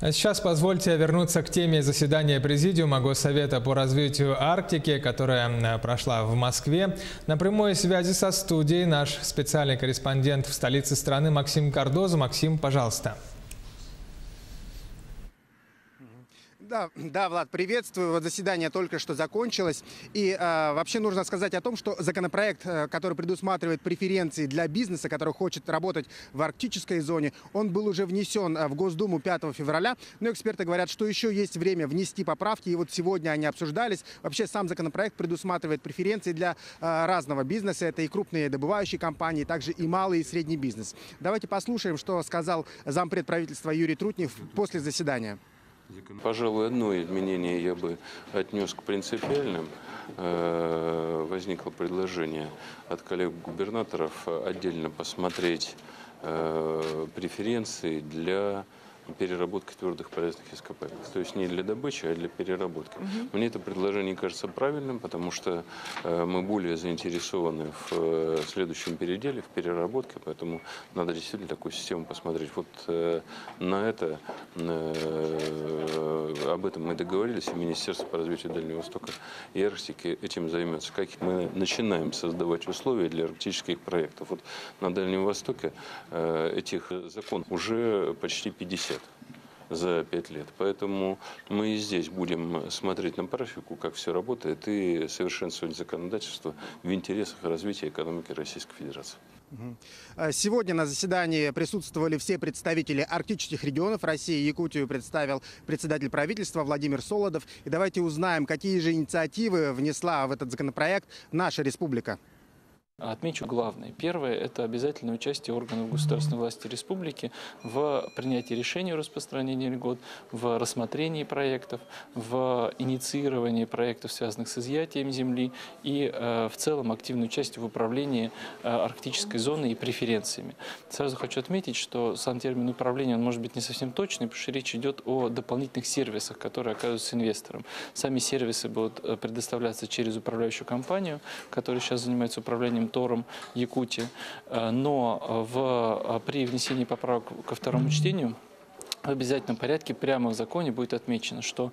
А сейчас позвольте вернуться к теме заседания Президиума Госсовета по развитию Арктики, которая прошла в Москве. На прямой связи со студией наш специальный корреспондент в столице страны Максим Кардоза. Максим, пожалуйста. Да, Влад, приветствую. Вот заседание только что закончилось. И вообще нужно сказать о том, что законопроект, который предусматривает преференции для бизнеса, который хочет работать в арктической зоне, он был уже внесен в Госдуму 5 февраля. Но эксперты говорят, что еще есть время внести поправки. И вот сегодня они обсуждались. Вообще сам законопроект предусматривает преференции для разного бизнеса. Это и крупные добывающие компании, также и малый и средний бизнес. Давайте послушаем, что сказал зампред правительства Юрий Трутнев после заседания. Пожалуй, одно изменение я бы отнес к принципиальным. Возникло предложение от коллег-губернаторов отдельно посмотреть преференции для переработки твердых полезных ископаемых. То есть не для добычи, а для переработки. Мне это предложение кажется правильным, потому что мы более заинтересованы в следующем переделе, в переработке, поэтому надо действительно такую систему посмотреть. Вот на это, об этом мы договорились, и Министерство по развитию Дальнего Востока и Арктики этим займется. Как мы начинаем создавать условия для арктических проектов. Вот на Дальнем Востоке этих законов уже почти 50 за 5 лет. Поэтому мы и здесь будем смотреть на практику, как все работает, и совершенствовать законодательство в интересах развития экономики Российской Федерации. Сегодня на заседании присутствовали все представители арктических регионов России. Якутию представил председатель правительства Владимир Солодов. И давайте узнаем, какие же инициативы внесла в этот законопроект наша республика. Отмечу главное. Первое – это обязательное участие органов государственной власти республики в принятии решений о распространении льгот, в рассмотрении проектов, в инициировании проектов, связанных с изъятием земли, и в целом активное участие в управлении арктической зоной и преференциями. Сразу хочу отметить, что сам термин управления он может быть не совсем точный, потому что речь идет о дополнительных сервисах, которые оказываются инвесторам. Сами сервисы будут предоставляться через управляющую компанию, которая сейчас занимается управлением ТОРом Якутии, но при внесении поправок ко второму чтению в обязательном порядке прямо в законе будет отмечено, что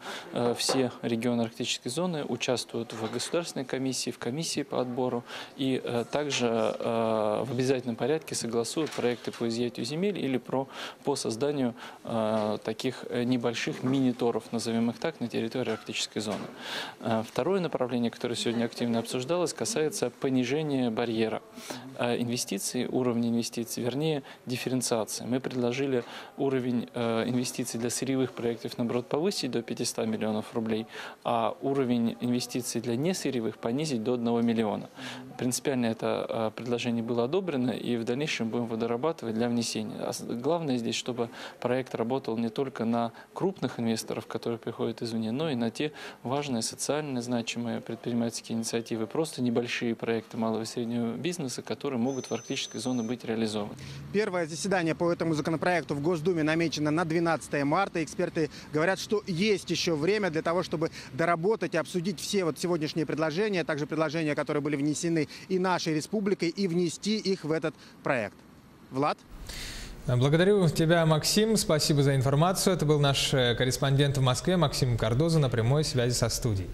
все регионы арктической зоны участвуют в государственной комиссии, в комиссии по отбору и также в обязательном порядке согласуют проекты по изъятию земель или по созданию таких небольших мини-торов, назовем их так, на территории арктической зоны. Второе направление, которое сегодня активно обсуждалось, касается понижения барьера инвестиций, уровня инвестиций, вернее дифференциации. Мы предложили уровень инвестиций для сырьевых проектов, наоборот, повысить до 500 миллионов рублей, а уровень инвестиций для несырьевых понизить до 1 миллиона. Принципиально это предложение было одобрено, и в дальнейшем будем его дорабатывать для внесения. А главное здесь, чтобы проект работал не только на крупных инвесторов, которые приходят извне, но и на те важные социально значимые предпринимательские инициативы, просто небольшие проекты малого и среднего бизнеса, которые могут в арктической зоне быть реализованы. Первое заседание по этому законопроекту в Госдуме намечено на 12 марта. Эксперты говорят, что есть еще время для того, чтобы доработать и обсудить все вот сегодняшние предложения, также предложения, которые были внесены и нашей республикой, и внести их в этот проект. Влад? Благодарю тебя, Максим. Спасибо за информацию. Это был наш корреспондент в Москве Максим Кардоза на прямой связи со студией.